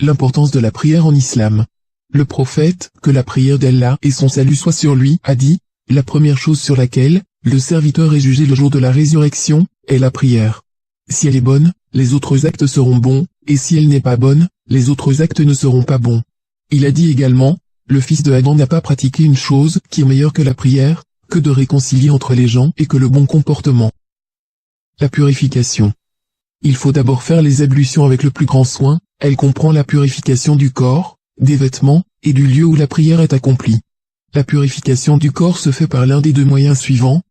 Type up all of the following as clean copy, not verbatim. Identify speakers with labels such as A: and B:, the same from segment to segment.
A: l'importance de la prière en islam. Le prophète, que la prière d'Allah et son salut soient sur lui, a dit, la première chose sur laquelle le serviteur est jugé le jour de la résurrection, est la prière. Si elle est bonne, les autres actes seront bons, et si elle n'est pas bonne, les autres actes ne seront pas bons. Il a dit également, le fils de Adam n'a pas pratiqué une chose qui est meilleure que la prière, que de réconcilier entre les gens et que le bon comportement. La purification. Il faut d'abord faire les ablutions avec le plus grand soin, elle comprend la purification du corps, des vêtements, et du lieu où la prière est accomplie. La purification du corps se fait par l'un des deux moyens suivants.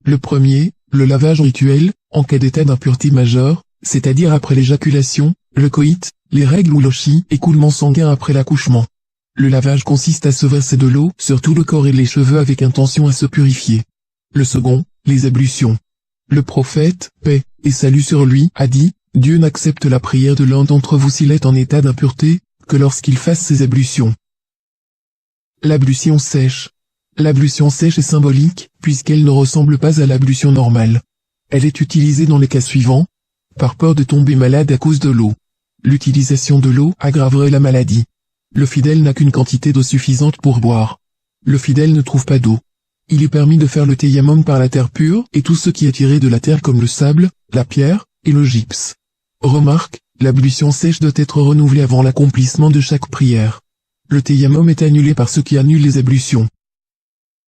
A: Le premier, le lavage rituel, en cas d'état d'impureté majeure, c'est-à-dire après l'éjaculation, le coït, les règles ou écoulement sanguin après l'accouchement. Le lavage consiste à se verser de l'eau sur tout le corps et les cheveux avec intention à se purifier. Le second, les ablutions. Le prophète, paix et salut sur lui, a dit, Dieu n'accepte la prière de l'un d'entre vous s'il est en état d'impureté, que lorsqu'il fasse ses ablutions. L'ablution sèche. L'ablution sèche est symbolique, puisqu'elle ne ressemble pas à l'ablution normale. Elle est utilisée dans les cas suivants. Par peur de tomber malade à cause de l'eau. L'utilisation de l'eau aggraverait la maladie. Le fidèle n'a qu'une quantité d'eau suffisante pour boire. Le fidèle ne trouve pas d'eau. Il est permis de faire le tayammum par la terre pure et tout ce qui est tiré de la terre comme le sable, la pierre, et le gypse. Remarque, l'ablution sèche doit être renouvelée avant l'accomplissement de chaque prière. Le tayammum est annulé par ce qui annule les ablutions.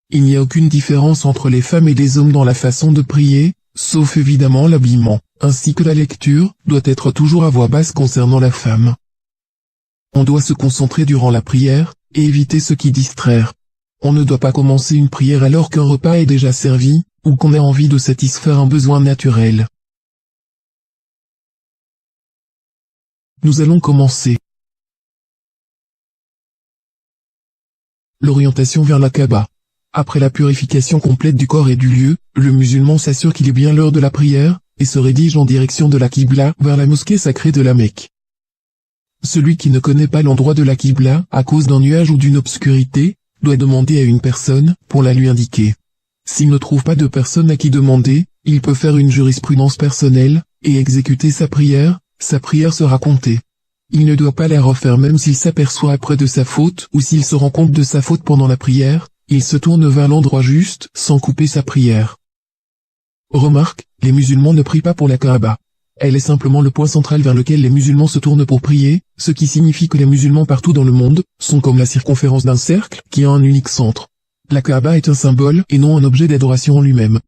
A: Il n'y a aucune différence entre les femmes et les hommes dans la façon de prier, sauf évidemment l'habillement, ainsi que la lecture, doit être toujours à voix basse concernant la femme. On doit se concentrer durant la prière, et éviter ce qui distraire. On ne doit pas commencer une prière alors qu'un repas est déjà servi, ou qu'on a envie de satisfaire un besoin naturel. Nous allons commencer. L'orientation vers la Kaaba. Après la purification complète du corps et du lieu, le musulman s'assure qu'il est bien l'heure de la prière, et se rédige en direction de la Qibla vers la mosquée sacrée de la Mecque. Celui qui ne connaît pas l'endroit de la Qibla à cause d'un nuage ou d'une obscurité, doit demander à une personne pour la lui indiquer. S'il ne trouve pas de personne à qui demander, il peut faire une jurisprudence personnelle, et exécuter sa prière sera comptée. Il ne doit pas la refaire même s'il s'aperçoit après de sa faute ou s'il se rend compte de sa faute pendant la prière, il se tourne vers l'endroit juste sans couper sa prière. Remarque, les musulmans ne prient pas pour la Kaaba. Elle est simplement le point central vers lequel les musulmans se tournent pour prier, ce qui signifie que les musulmans partout dans le monde sont comme la circonférence d'un cercle qui a un unique centre. La Kaaba est un symbole et non un objet d'adoration en lui-même.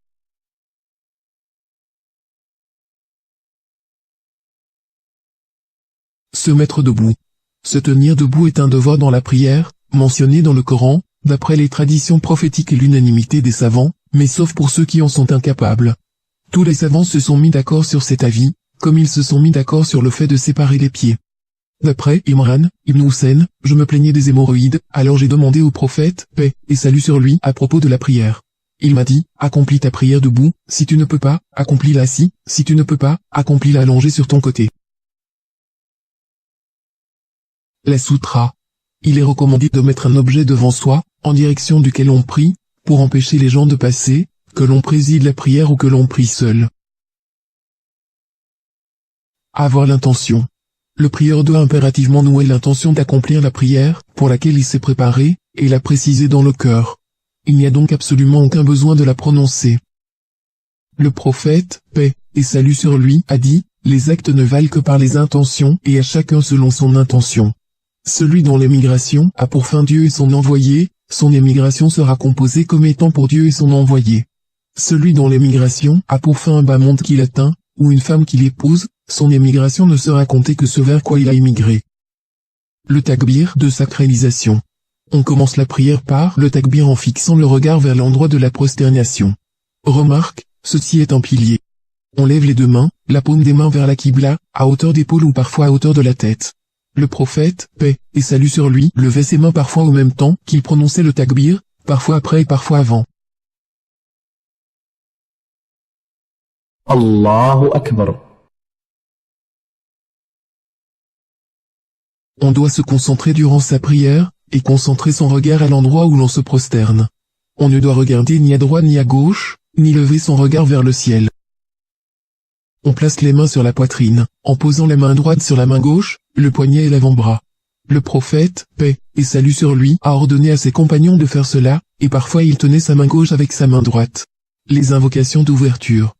A: Se mettre debout. Se tenir debout est un devoir dans la prière, mentionné dans le Coran, d'après les traditions prophétiques et l'unanimité des savants, mais sauf pour ceux qui en sont incapables. Tous les savants se sont mis d'accord sur cet avis, comme ils se sont mis d'accord sur le fait de séparer les pieds. D'après Imran ibn Hussein, je me plaignais des hémorroïdes, alors j'ai demandé au prophète, paix et salut sur lui, à propos de la prière. Il m'a dit, accomplis ta prière debout, si tu ne peux pas, accomplis-la assis, si tu ne peux pas, accomplis-la allongée sur ton côté. La sutra. Il est recommandé de mettre un objet devant soi, en direction duquel on prie, pour empêcher les gens de passer, que l'on préside la prière ou que l'on prie seul. Avoir l'intention. Le prieur doit impérativement nouer l'intention d'accomplir la prière, pour laquelle il s'est préparé, et la préciser dans le cœur. Il n'y a donc absolument aucun besoin de la prononcer. Le prophète, paix et salut sur lui, a dit, les actes ne valent que par les intentions et à chacun selon son intention. Celui dont l'émigration a pour fin Dieu et son envoyé, son émigration sera composée comme étant pour Dieu et son envoyé. Celui dont l'émigration a pour fin un bas monde qu'il atteint, ou une femme qu'il épouse, son émigration ne sera comptée que ce vers quoi il a émigré. Le takbir de sacralisation. On commence la prière par le takbir en fixant le regard vers l'endroit de la prosternation. Remarque, ceci est un pilier. On lève les deux mains, la paume des mains vers la Qibla, à hauteur d'épaule ou parfois à hauteur de la tête. Le prophète, paix et salut sur lui, levait ses mains parfois au même temps qu'il prononçait le takbir, parfois après et parfois avant.
B: Allahu Akbar.
A: On doit se concentrer durant sa prière, et concentrer son regard à l'endroit où l'on se prosterne. On ne doit regarder ni à droite ni à gauche, ni lever son regard vers le ciel. On place les mains sur la poitrine, en posant la main droite sur la main gauche, le poignet et l'avant-bras. Le prophète, paix et salut sur lui, a ordonné à ses compagnons de faire cela, et parfois il tenait sa main gauche avec sa main droite. Les invocations d'ouverture.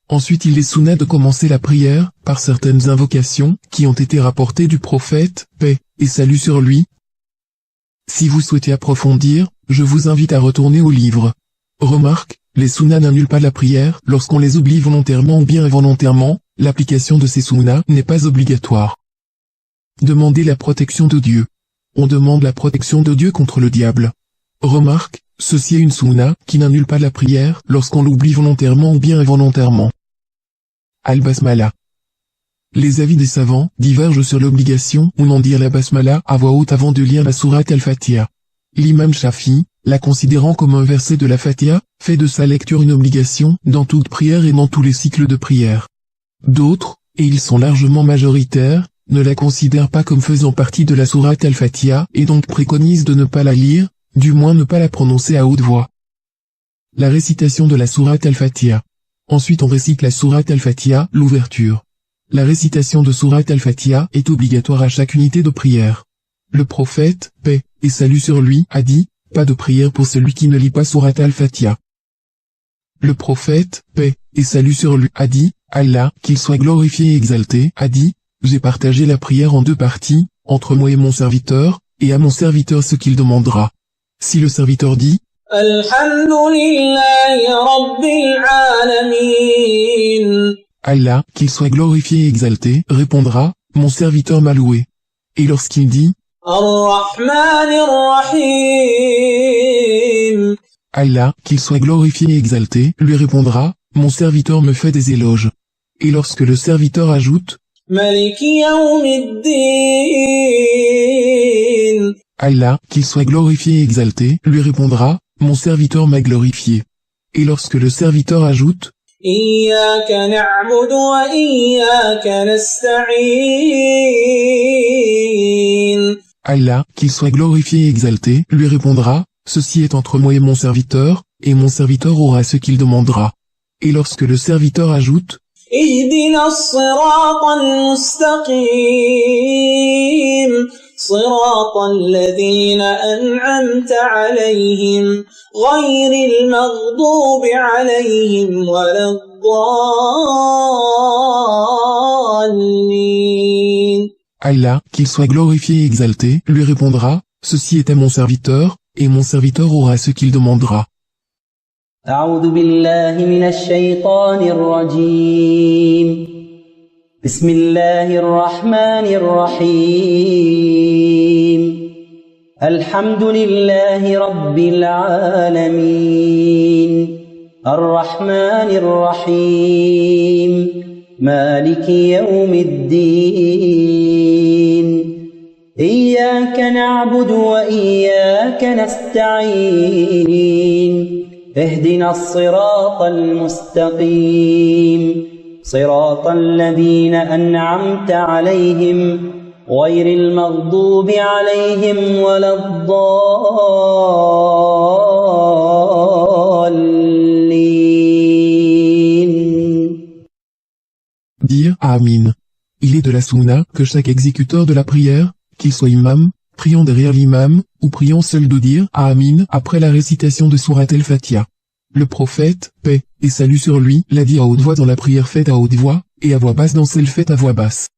A: Ensuite il est sunna de commencer la prière, par certaines invocations, qui ont été rapportées du prophète, paix et salut sur lui. Si vous souhaitez approfondir, je vous invite à retourner au livre. Remarque, les sunnas n'annulent pas la prière lorsqu'on les oublie volontairement ou bien involontairement, l'application de ces sunnas n'est pas obligatoire. Demandez la protection de Dieu. On demande la protection de Dieu contre le diable. Remarque, ceci est une sunna qui n'annule pas la prière lorsqu'on l'oublie volontairement ou bien involontairement. Al-Basmala. Les avis des savants divergent sur l'obligation ou non dire la Basmala à voix haute avant de lire la sourate Al-Fatiha. L'imam Shafi, la considérant comme un verset de la Fatiha, fait de sa lecture une obligation dans toute prière et dans tous les cycles de prière. D'autres, et ils sont largement majoritaires, ne la considèrent pas comme faisant partie de la sourate Al-Fatiha et donc préconisent de ne pas la lire, du moins ne pas la prononcer à haute voix. La récitation de la sourate Al-Fatiha. Ensuite on récite la sourate Al-Fatiha, l'ouverture. La récitation de sourate Al-Fatiha est obligatoire à chaque unité de prière. Le prophète, paix et salut sur lui, a dit, pas de prière pour celui qui ne lit pas sourate Al-Fatiha. Le prophète, paix et salut sur lui, a dit, Allah, qu'il soit glorifié et exalté, a dit, j'ai partagé la prière en deux parties, entre moi et mon serviteur, et à mon serviteur ce qu'il demandera. Si le serviteur dit, Alhamdulillahi Rabbil Alamin, Allah, qu'il soit glorifié et exalté, répondra, mon serviteur m'a loué. Et lorsqu'il dit, Ar-Rahman Ar-Rahim, Allah, qu'il soit glorifié et exalté, lui répondra, mon serviteur me fait des éloges. Et lorsque le serviteur ajoute, Maliki Yawmiddin, Allah, qu'il soit glorifié et exalté, lui répondra, mon serviteur m'a glorifié. Et lorsque le serviteur ajoute, Iyyaka na'budu wa iyyaka nasta'in, Allah, qu'il soit glorifié et exalté, lui répondra, ceci est entre moi et mon serviteur aura ce qu'il demandera. Et lorsque le serviteur ajoute, Ihdina as-sirata al-mustaqim, sirata alladhina an'amta alayhim, ghayril maghdubi alayhim waladdallin. Allah, qu'il soit glorifié et exalté, lui répondra, ceci est à mon serviteur aura ce qu'il demandera.
B: أعوذ بالله من الشيطان الرجيم بسم الله الرحمن الرحيم الحمد لله رب العالمين الرحمن الرحيم مالك يوم الدين إياك نعبد وإياك نستعين اهدنا الصراط المستقيم صراط الذين أنعمت عليهم غير المغضوب عليهم ولا الضالين.
A: Dire Amin. Il est de la sunna que chaque exécuteur de la prière, qu'il soit imam, priant derrière l'imam, ou priant seul de dire Amin après la récitation de sourate Al-Fatiha. Le prophète, paix et salut sur lui, l'a dit à haute voix dans la prière faite à haute voix, et à voix basse dans celle faite à voix basse.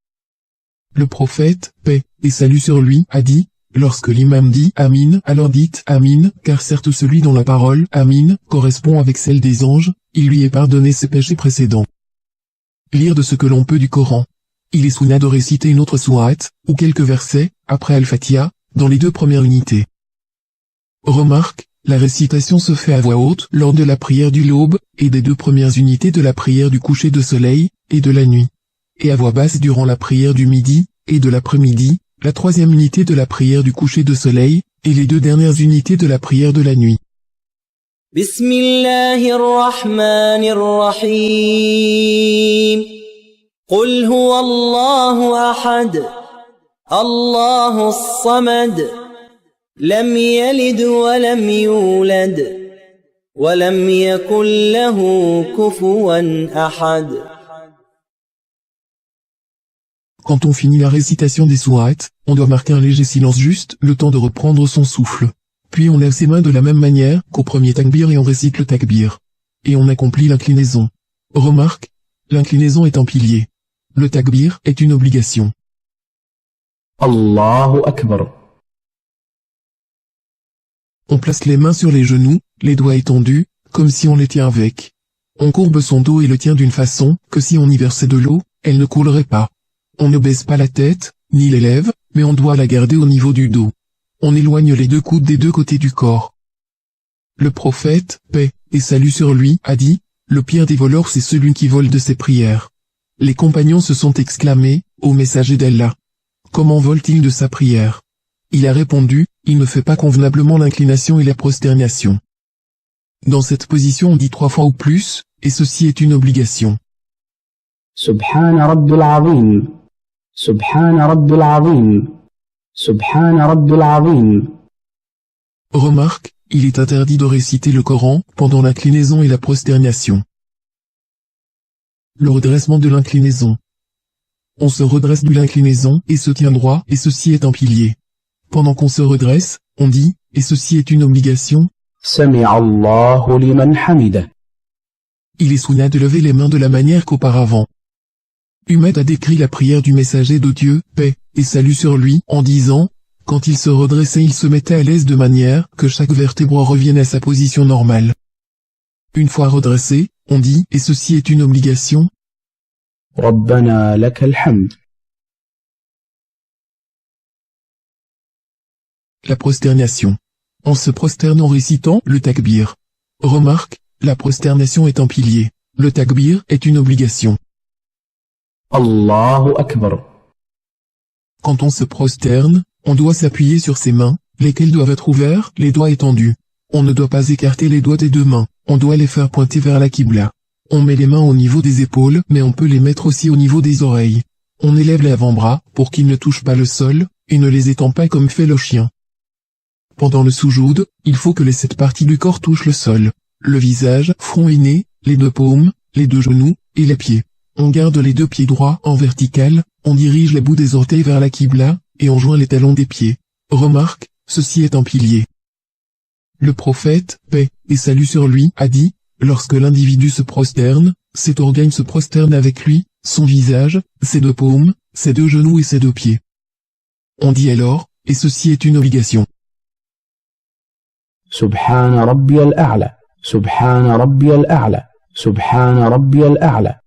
A: Le prophète, paix et salut sur lui, a dit, lorsque l'imam dit Amin, alors dites Amin, car certes celui dont la parole Amin correspond avec celle des anges, il lui est pardonné ses péchés précédents. Lire de ce que l'on peut du Coran. Il est sunna de réciter une autre sourate, ou quelques versets, après Al-Fatiha, dans les deux premières unités. Remarque, la récitation se fait à voix haute lors de la prière du l'aube, et des deux premières unités de la prière du coucher de soleil, et de la nuit. Et à voix basse durant la prière du midi, et de l'après-midi, la troisième unité de la prière du coucher de soleil, et les deux dernières unités de la prière de la nuit.
B: Bismillahirrahmanirrahim. قل هو الله أحد الله الصمد لم يلد ولم يولد ولم يكن له كفوا أحد
A: Quand on finit la récitation des sourates, on doit marquer un léger silence juste le temps de reprendre son souffle. Puis on lève ses mains de la même manière qu'au premier takbir et on récite le takbir. Et on accomplit l'inclinaison. Remarque, l'inclinaison est un pilier. Le takbir est une obligation.
C: Allahu Akbar.
A: On place les mains sur les genoux, les doigts étendus, comme si on les tient avec. On courbe son dos et le tient d'une façon que si on y versait de l'eau, elle ne coulerait pas. On ne baisse pas la tête, ni les lèvres, mais on doit la garder au niveau du dos. On éloigne les deux coudes des deux côtés du corps. Le prophète, paix et salut sur lui, a dit, « Le pire des voleurs c'est celui qui vole de ses prières. » Les compagnons se sont exclamés, « Ô messager d'Allah, comment vole-t-il de sa prière ?» Il a répondu, « Il ne fait pas convenablement l'inclination et la prosternation. » Dans cette position on dit 3 fois ou plus, et ceci est une obligation.
C: Subhana Rabbil Azim. Subhana Rabbil Azim. Subhana Rabbil Azim.
A: Remarque, il est interdit de réciter le Coran pendant l'inclinaison et la prosternation. Le redressement de l'inclinaison. On se redresse de l'inclinaison et se tient droit et ceci est un pilier. Pendant qu'on se redresse, on dit, et ceci est une obligation.
C: Sami'a Allahu liman hamida.
A: Il est sunna de lever les mains de la manière qu'auparavant. Humayd a décrit la prière du messager de Dieu, paix et salut sur lui, en disant, quand il se redressait il se mettait à l'aise de manière que chaque vertèbre revienne à sa position normale. Une fois redressé, on dit, et ceci est une obligation.
C: Rabbana lakal hamd.
A: La prosternation. On se prosterne en récitant le takbir. Remarque, la prosternation est un pilier. Le takbir est une obligation.
C: Allahu Akbar.
A: Quand on se prosterne, on doit s'appuyer sur ses mains, lesquelles doivent être ouverts, les doigts étendus. On ne doit pas écarter les doigts des deux mains, on doit les faire pointer vers la qibla. On met les mains au niveau des épaules, mais on peut les mettre aussi au niveau des oreilles. On élève les avant-bras, pour qu'ils ne touchent pas le sol, et ne les étend pas comme fait le chien. Pendant le soujoud, il faut que les 7 parties du corps touchent le sol. Le visage, front et nez, les 2 paumes, les 2 genoux, et les pieds. On garde les 2 pieds droits en vertical, on dirige les bouts des orteils vers la qibla, et on joint les talons des pieds. Remarque, ceci est un pilier. Le prophète, paix et salut sur lui, a dit, lorsque l'individu se prosterne, cet organe se prosterne avec lui, son visage, ses 2 paumes, ses 2 genoux et ses 2 pieds. On dit alors, et ceci est une obligation.
C: Subhana Rabbiyal A'la. Subhana Rabbiyal A'la. Subhana Rabbiyal A'la.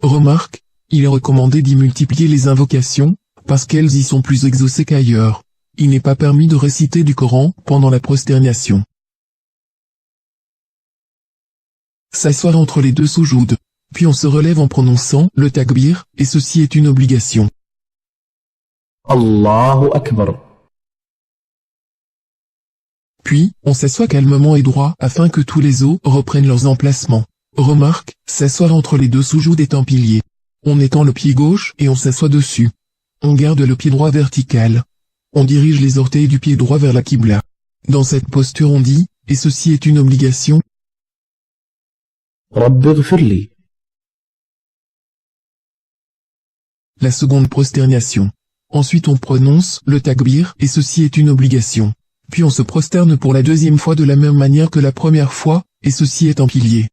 A: Remarque, il est recommandé d'y multiplier les invocations, parce qu'elles y sont plus exaucées qu'ailleurs. Il n'est pas permis de réciter du Coran pendant la prosternation. S'asseoir entre les 2 soujouds. Puis on se relève en prononçant le takbir, et ceci est une obligation.
C: Allahu Akbar.
A: Puis, on s'assoit calmement et droit afin que tous les os reprennent leurs emplacements. Remarque, s'asseoir entre les 2 soujouds est un pilier. On étend le pied gauche et on s'assoit dessus. On garde le pied droit vertical. On dirige les orteils du pied droit vers la qibla. Dans cette posture on dit, et ceci est une obligation.
C: Rabbi ghfirli.
A: La seconde prosternation. Ensuite on prononce le takbir et ceci est une obligation. Puis on se prosterne pour la 2e fois de la même manière que la première fois, et ceci est un pilier.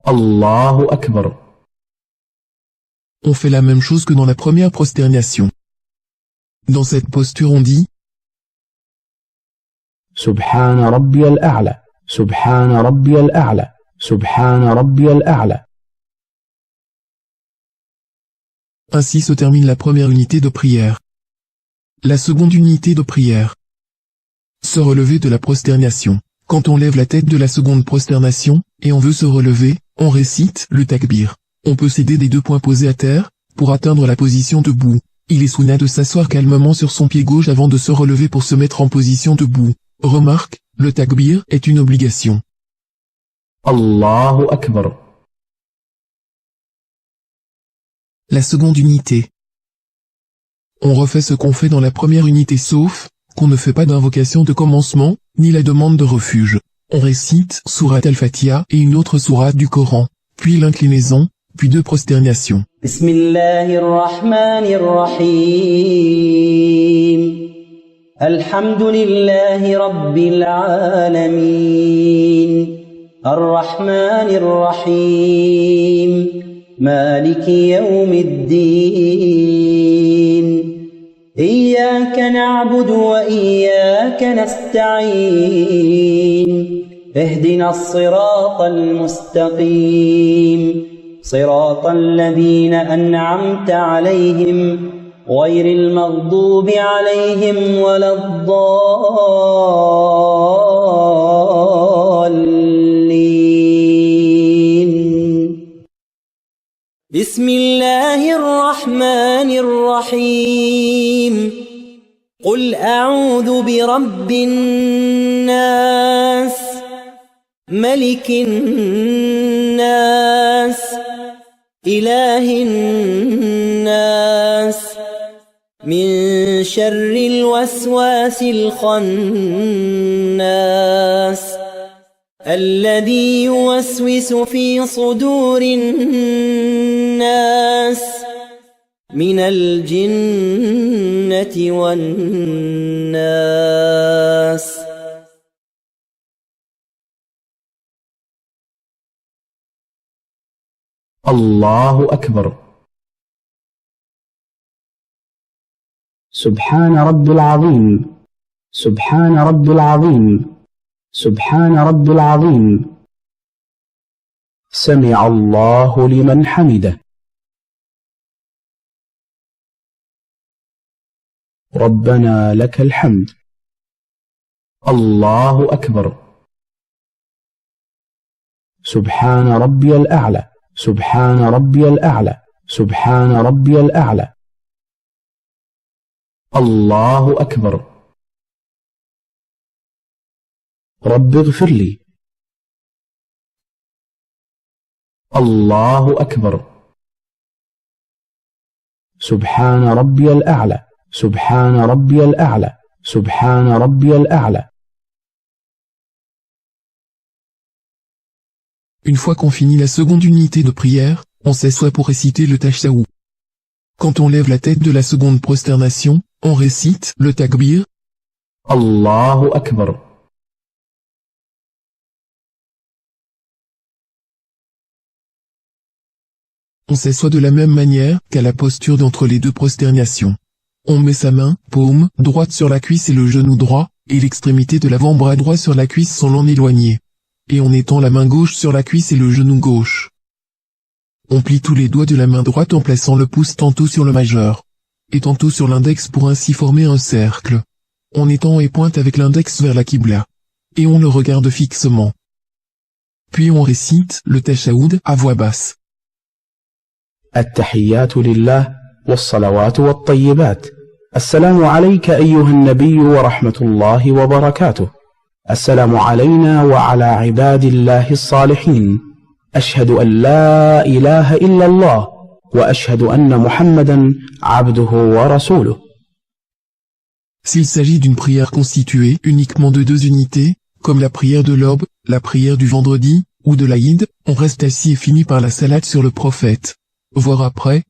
C: Allahu Akbar.
A: On fait la même chose que dans la première prosternation. Dans cette posture on dit
C: Subhana Rabbiyal A'la. Subhana Rabbiyal A'la. Subhana Rabbiyal A'la.
A: Ainsi se termine la première unité de prière. La seconde unité de prière. Se relever de la prosternation. Quand on lève la tête de la seconde prosternation, et on veut se relever, on récite le takbir. On peut s'aider des 2 poings posés à terre, pour atteindre la position debout. Il est sunna de s'asseoir calmement sur son pied gauche avant de se relever pour se mettre en position debout. Remarque, le takbir est une obligation.
C: Allahu Akbar.
A: La seconde unité. On refait ce qu'on fait dans la première unité sauf qu'on ne fait pas d'invocation de commencement, ni la demande de refuge. On récite sourate al-Fatiha et une autre sourate du Coran, puis l'inclinaison, puis 2 prosternations.
B: بسم الله الرحمن الرحيم الحمد لله رب العالمين الرحمن الرحيم مالك يوم الدين إياك نعبد وإياك نستعين اهدنا الصراط المستقيم صراط الذين أنعمت عليهم غير المغضوب عليهم ولا الضالين بسم الله الرحمن الرحيم قل أعوذ برب الناس ملك الناس إله الناس من شر الوسواس الخناس الذي يوسوس في صدور الناس من الجنة والناس
C: الله أكبر. سبحان رب العظيم. سبحان رب العظيم. سبحان رب العظيم. سمع الله لمن حمده. ربنا لك الحمد. الله أكبر. سبحان ربي الأعلى. سبحان ربي الأعلى. سبحان ربي الأعلى. الله أكبر. رب اغفر لي. الله أكبر. سبحان ربي الأعلى. سبحان ربي الأعلى. سبحان ربي الأعلى.
A: Une fois qu'on finit la seconde unité de prière, on s'assoit pour réciter le tashahhud. Quand on lève la tête de la seconde prosternation, on récite le takbir.
C: Allahu Akbar.
A: On s'assoit de la même manière qu'à la posture d'entre les 2 prosternations. On met sa main, paume, droite sur la cuisse et le genou droit, et l'extrémité de l'avant-bras droit sur la cuisse sans l'en éloigner. Et on étend la main gauche sur la cuisse et le genou gauche. On plie tous les doigts de la main droite en plaçant le pouce tantôt sur le majeur, et tantôt sur l'index pour ainsi former un cercle. On étend et pointe avec l'index vers la Qibla. Et on le regarde fixement. Puis on récite le tashahhud à voix basse.
C: التحيات لله والصلوات والطيبات. السلام عليك أيها النبي ورحمة الله وبركاته. السلام علينا وعلى عباد الله الصالحين. أشهد أن لا إله إلا الله وأشهد أن محمدا عبده ورسوله.
A: S'il s'agit d'une prière constituée uniquement de 2 unités, comme la prière de l'aube, la prière du vendredi, ou de l'Aïd, on reste assis et finit par la salade sur le prophète, voire après.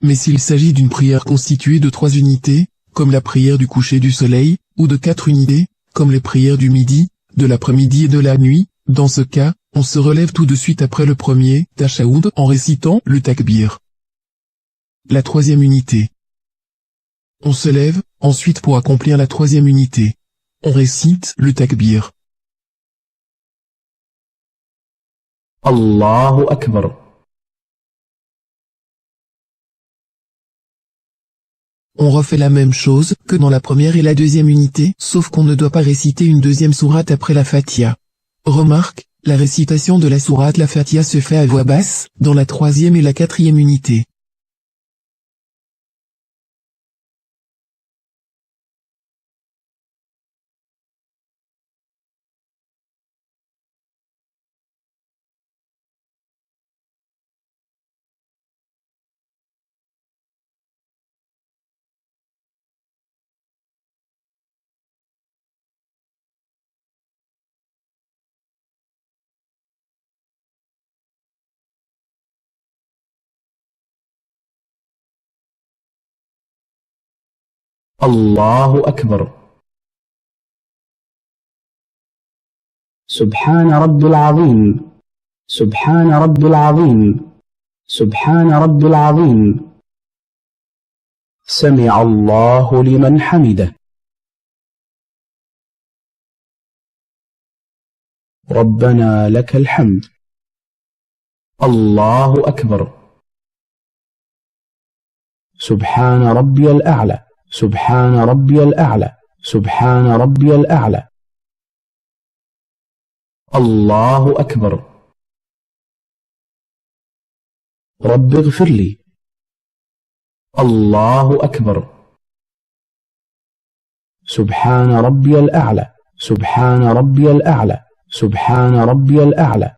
A: Mais s'il s'agit d'une prière constituée de 3 unités, comme la prière du coucher du soleil, ou de 4 unités, comme les prières du midi, de l'après-midi et de la nuit, dans ce cas, on se relève tout de suite après le premier tashahhud en récitant le takbir. La 3e unité. On se lève, ensuite pour accomplir la 3e unité. On récite le takbir.
C: Allahu Akbar.
A: On refait la même chose que dans la première et la 2e unité, sauf qu'on ne doit pas réciter une 2e sourate après la Fatiha. Remarque, la récitation de la sourate la Fatiha se fait à voix basse, dans la 3e et la 4e unité.
C: الله أكبر. سبحان رب العظيم. سبحان رب العظيم. سبحان رب العظيم. سمع الله لمن حمده. ربنا لك الحمد. الله أكبر. سبحان ربي الأعلى. سبحان ربي الأعلى. سبحان ربي الأعلى. الله أكبر. رب اغفر لي. الله أكبر. سبحان ربي الأعلى. سبحان ربي الأعلى. سبحان ربي الأعلى.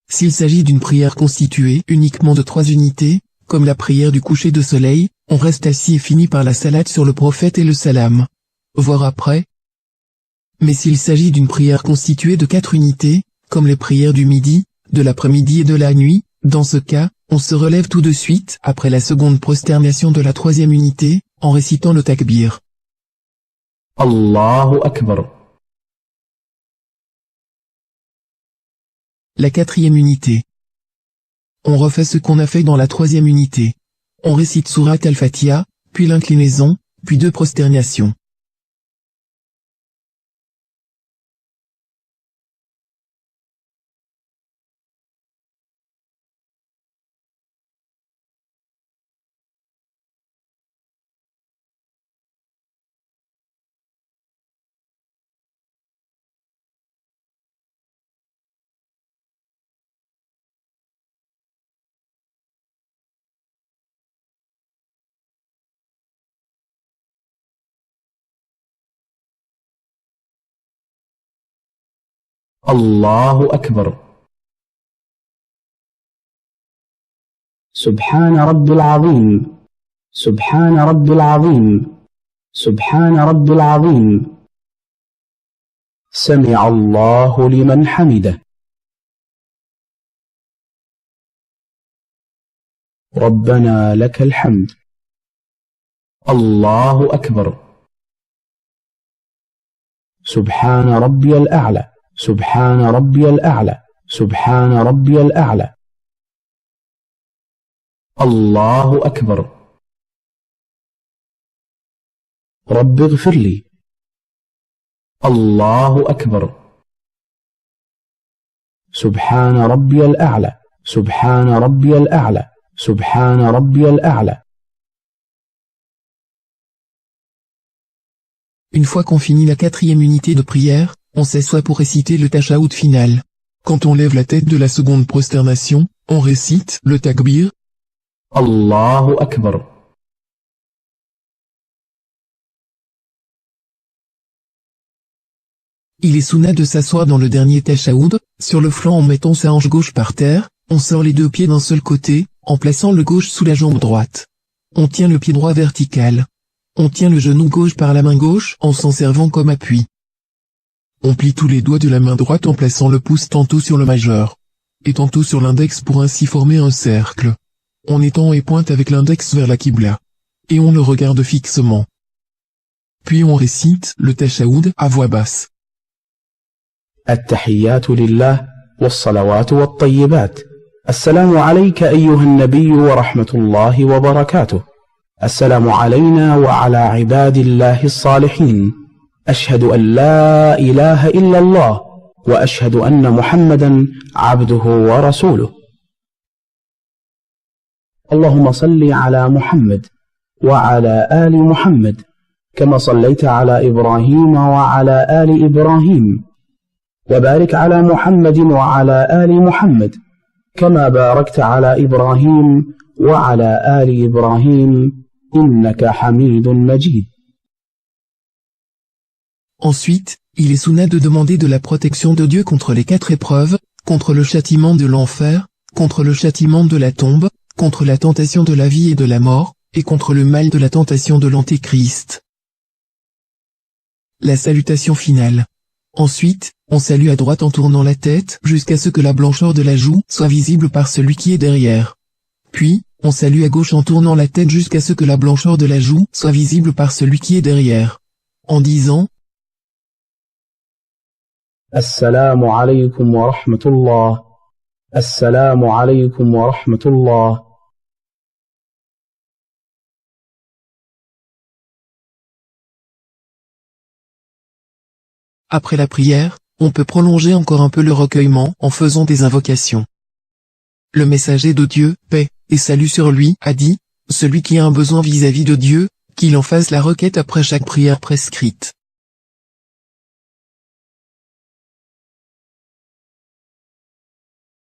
A: S'il s'agit d'une prière constituée uniquement de 3 unités, comme la prière du coucher de soleil, on reste assis et finit par la salade sur le prophète et le salam. Voir après. Mais s'il s'agit d'une prière constituée de 4 unités, comme les prières du midi, de l'après-midi et de la nuit, dans ce cas, on se relève tout de suite après la seconde prosternation de la 3e unité, en récitant le takbir.
C: Allahu Akbar.
A: La 4e unité. On refait ce qu'on a fait dans la 3e unité. On récite Surat al-Fatiha, puis l'inclinaison, puis 2 prosternations.
C: الله أكبر. سبحان رب العظيم. سبحان رب العظيم. سبحان رب العظيم. سمع الله لمن حمده. ربنا لك الحمد. الله أكبر. سبحان ربي الأعلى. سبحان ربي الأعلى. سبحان ربي الأعلى. الله أكبر. رب اغفر لي. الله أكبر. سبحان ربي الأعلى. سبحان ربي الأعلى. سبحان ربي الأعلى.
A: Une fois qu'on finit la 4e unité de prière, on s'assoit pour réciter le tashahoud final. Quand on lève la tête de la seconde prosternation, on récite le takbir.
C: Allahu Akbar.
A: Il est sunna de s'asseoir dans le dernier tashahoud, sur le flanc en mettant sa hanche gauche par terre, on sort les 2 pieds d'un seul côté, en plaçant le gauche sous la jambe droite. On tient le pied droit vertical. On tient le genou gauche par la main gauche en s'en servant comme appui. On plie tous les doigts de la main droite en plaçant le pouce tantôt sur le majeur et tantôt sur l'index pour ainsi former un cercle. On étend et pointe avec l'index vers la qibla. Et on le regarde fixement. Puis on récite le tashahoud à voix basse.
C: التحيات لله والصلوات والطيبات. السلام عليك أيها النبي ورحمة الله وبركاته. السلام علينا وعلى عباد الله الصالحين. أشهد أن لا إله إلا الله وأشهد أن محمدا عبده ورسوله. اللهم صل على محمد وعلى آل محمد كما صليت على إبراهيم وعلى آل إبراهيم، وبارك على محمد وعلى آل محمد كما باركت على إبراهيم وعلى آل إبراهيم إنك حميد مجيد.
A: Ensuite, il est sunna de demander de la protection de Dieu contre les 4 épreuves, contre le châtiment de l'enfer, contre le châtiment de la tombe, contre la tentation de la vie et de la mort, et contre le mal de la tentation de l'Antéchrist. La salutation finale. Ensuite, on salue à droite en tournant la tête jusqu'à ce que la blancheur de la joue soit visible par celui qui est derrière. Puis, on salue à gauche en tournant la tête jusqu'à ce que la blancheur de la joue soit visible par celui qui est derrière. En disant
C: Assalamu alaykum wa rahmatullah. Assalamu alaykum wa rahmatullah.
A: Après la prière, on peut prolonger encore un peu le recueillement en faisant des invocations. Le messager de Dieu, paix et salut sur lui, a dit, celui qui a un besoin vis-à-vis de Dieu, qu'il en fasse la requête après chaque prière prescrite.